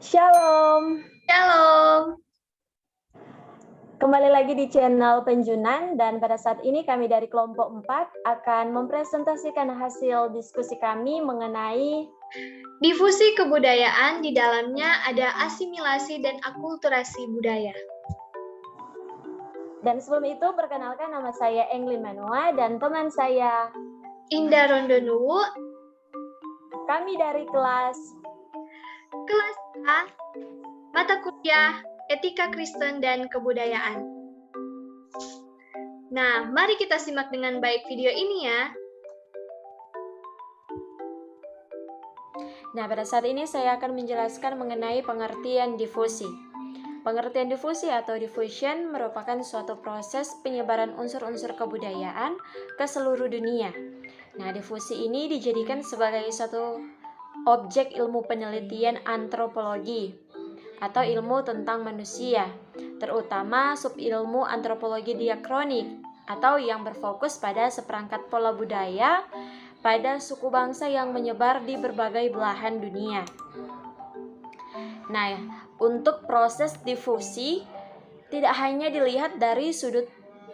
Shalom, Shalom. kembali lagi di channel Penjunan dan pada saat ini kami dari kelompok 4 akan mempresentasikan hasil diskusi kami mengenai Difusi kebudayaan, di dalamnya ada asimilasi dan akulturasi budaya. dan sebelum itu perkenalkan nama saya Englin Manoa dan teman saya Indah Rondonuwu, kami dari kelas A, mata kuliah Etika Kristen dan Kebudayaan. Nah, mari kita simak dengan baik video ini ya. Nah, pada saat ini saya akan menjelaskan mengenai pengertian difusi. Pengertian difusi atau diffusion merupakan suatu proses penyebaran unsur-unsur kebudayaan ke seluruh dunia. Nah, difusi ini dijadikan sebagai suatu objek ilmu penelitian antropologi atau ilmu tentang manusia, terutama subilmu antropologi diakronik atau yang berfokus pada seperangkat pola budaya pada suku bangsa yang menyebar di berbagai belahan dunia. Nah, untuk proses difusi tidak hanya dilihat dari sudut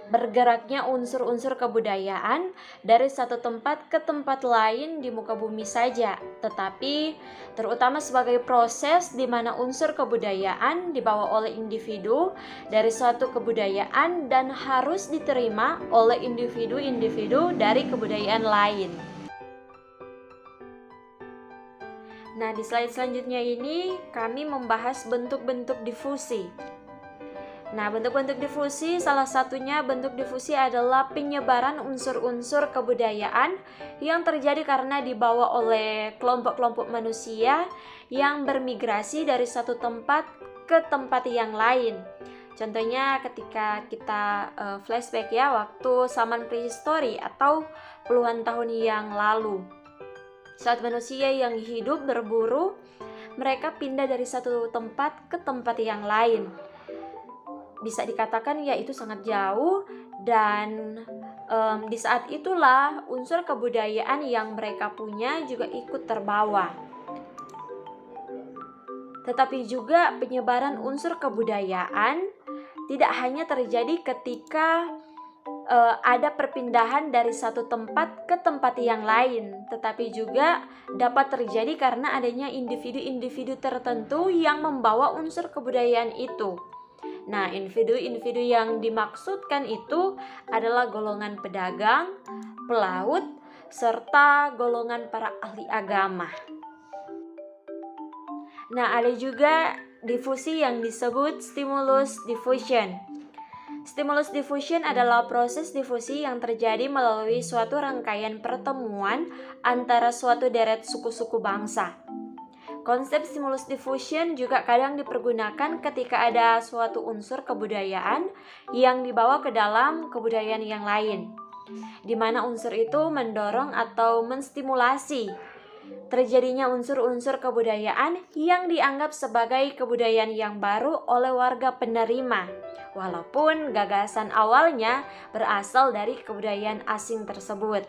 bergeraknya unsur-unsur kebudayaan dari satu tempat ke tempat lain di muka bumi saja, tetapi terutama sebagai proses di mana unsur kebudayaan dibawa oleh individu dari suatu kebudayaan dan harus diterima oleh individu-individu dari kebudayaan lain. Nah, di slide selanjutnya ini kami membahas bentuk-bentuk difusi. Nah, bentuk-bentuk difusi, salah satunya bentuk difusi adalah penyebaran unsur-unsur kebudayaan yang terjadi karena dibawa oleh kelompok-kelompok manusia yang bermigrasi dari satu tempat ke tempat yang lain. Contohnya ketika kita flashback ya, waktu zaman prehistori atau puluhan tahun yang lalu. Saat manusia yang hidup berburu, mereka pindah dari satu tempat ke tempat yang lain. Bisa dikatakan ya itu sangat jauh dan di saat itulah unsur kebudayaan yang mereka punya juga ikut terbawa. Tetapi juga penyebaran unsur kebudayaan tidak hanya terjadi ketika ada perpindahan dari satu tempat ke tempat yang lain, tetapi juga dapat terjadi karena adanya individu-individu tertentu yang membawa unsur kebudayaan itu. Nah, individu-individu yang dimaksudkan itu adalah golongan pedagang, pelaut, serta golongan para ahli agama. Nah, ada juga difusi yang disebut stimulus diffusion. Stimulus diffusion adalah proses difusi yang terjadi melalui suatu rangkaian pertemuan antara suatu deret suku-suku bangsa. Konsep stimulus diffusion juga kadang dipergunakan ketika ada suatu unsur kebudayaan yang dibawa ke dalam kebudayaan yang lain, di mana unsur itu mendorong atau menstimulasi terjadinya unsur-unsur kebudayaan yang dianggap sebagai kebudayaan yang baru oleh warga penerima, walaupun gagasan awalnya berasal dari kebudayaan asing tersebut.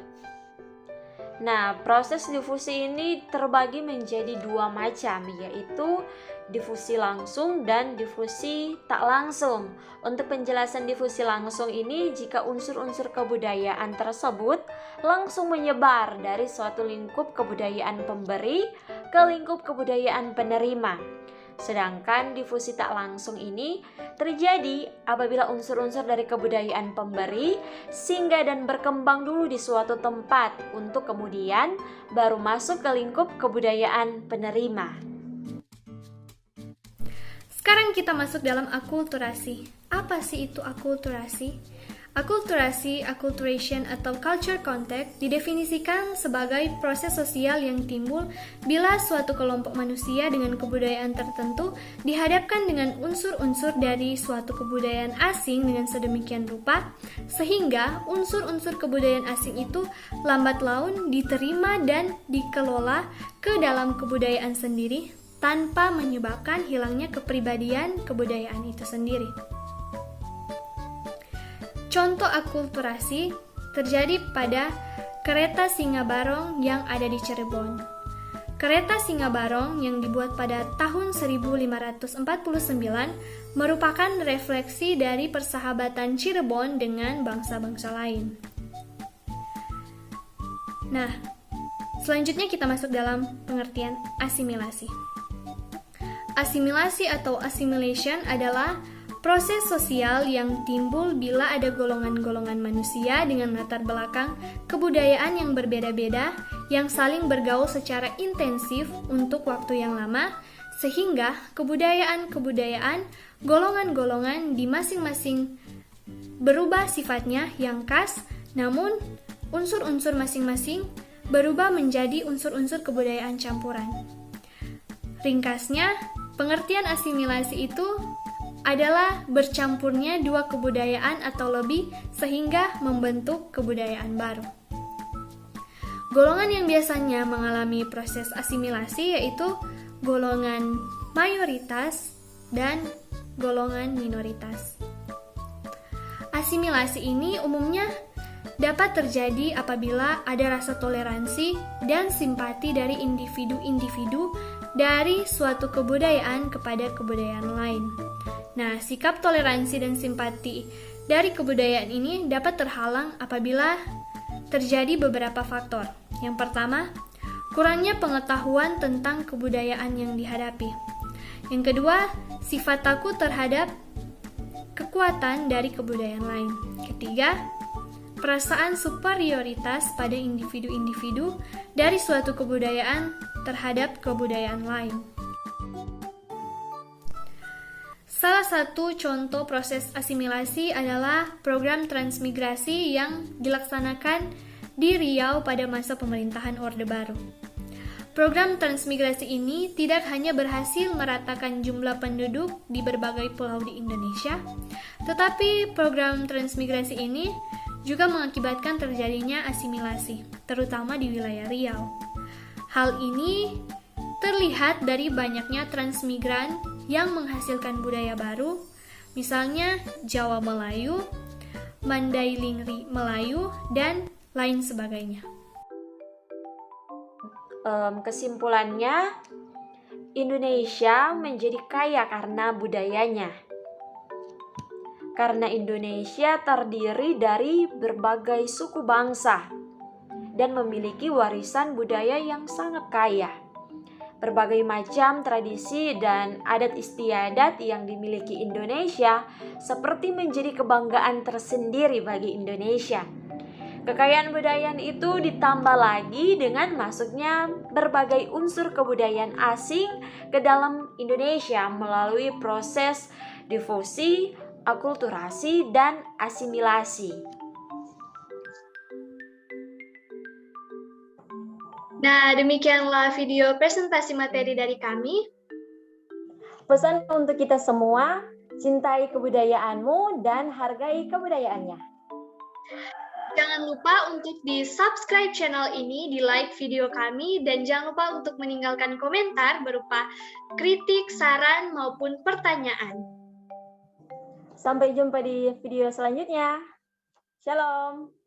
Nah, proses difusi ini terbagi menjadi dua macam, yaitu difusi langsung dan difusi tak langsung. Untuk penjelasan difusi langsung ini, jika unsur-unsur kebudayaan tersebut langsung menyebar dari suatu lingkup kebudayaan pemberi ke lingkup kebudayaan penerima. Sedangkan difusi tak langsung ini terjadi apabila unsur-unsur dari kebudayaan pemberi singgah dan berkembang dulu di suatu tempat untuk kemudian baru masuk ke lingkup kebudayaan penerima. Sekarang kita masuk dalam akulturasi. Apa sih itu akulturasi? Akulturasi, acculturation, atau culture contact didefinisikan sebagai proses sosial yang timbul bila suatu kelompok manusia dengan kebudayaan tertentu dihadapkan dengan unsur-unsur dari suatu kebudayaan asing dengan sedemikian rupa, sehingga unsur-unsur kebudayaan asing itu lambat laun diterima dan dikelola ke dalam kebudayaan sendiri tanpa menyebabkan hilangnya kepribadian kebudayaan itu sendiri. Contoh akulturasi terjadi pada kereta Singa Barong yang ada di Cirebon. Kereta Singa Barong yang dibuat pada tahun 1549 merupakan refleksi dari persahabatan Cirebon dengan bangsa-bangsa lain. Nah, selanjutnya kita masuk dalam pengertian asimilasi. Asimilasi atau assimilation adalah proses sosial yang timbul bila ada golongan-golongan manusia dengan latar belakang kebudayaan yang berbeda-beda yang saling bergaul secara intensif untuk waktu yang lama, sehingga kebudayaan-kebudayaan golongan-golongan di masing-masing berubah sifatnya yang khas, namun unsur-unsur masing-masing berubah menjadi unsur-unsur kebudayaan campuran. Ringkasnya, pengertian asimilasi itu adalah bercampurnya dua kebudayaan atau lebih sehingga membentuk kebudayaan baru. Golongan yang biasanya mengalami proses asimilasi yaitu golongan mayoritas dan golongan minoritas. Asimilasi ini umumnya dapat terjadi apabila ada rasa toleransi dan simpati dari individu-individu dari suatu kebudayaan kepada kebudayaan lain. Nah, sikap toleransi dan simpati dari kebudayaan ini dapat terhalang apabila terjadi beberapa faktor. Yang pertama, kurangnya pengetahuan tentang kebudayaan yang dihadapi. Yang kedua, sifat takut terhadap kekuatan dari kebudayaan lain. Ketiga, perasaan superioritas pada individu-individu dari suatu kebudayaan terhadap kebudayaan lain. Salah satu contoh proses asimilasi adalah program transmigrasi yang dilaksanakan di Riau pada masa pemerintahan Orde Baru. Program transmigrasi ini tidak hanya berhasil meratakan jumlah penduduk di berbagai pulau di Indonesia, tetapi program transmigrasi ini juga mengakibatkan terjadinya asimilasi, terutama di wilayah Riau. Hal ini terlihat dari banyaknya transmigran yang menghasilkan budaya baru, misalnya Jawa Melayu, Mandailing Melayu, dan lain sebagainya. Kesimpulannya, Indonesia menjadi kaya karena budayanya. Karena Indonesia terdiri dari berbagai suku bangsa dan memiliki warisan budaya yang sangat kaya. Berbagai macam tradisi dan adat istiadat yang dimiliki Indonesia seperti menjadi kebanggaan tersendiri bagi Indonesia. Kekayaan budaya itu ditambah lagi dengan masuknya berbagai unsur kebudayaan asing ke dalam Indonesia melalui proses difusi, akulturasi, dan asimilasi. Nah, demikianlah video presentasi materi dari kami. Pesan untuk kita semua, cintai kebudayaanmu dan hargai kebudayaannya. Jangan lupa untuk di-subscribe channel ini, di-like video kami, dan jangan lupa untuk meninggalkan komentar berupa kritik, saran, maupun pertanyaan. Sampai jumpa di video selanjutnya. Shalom.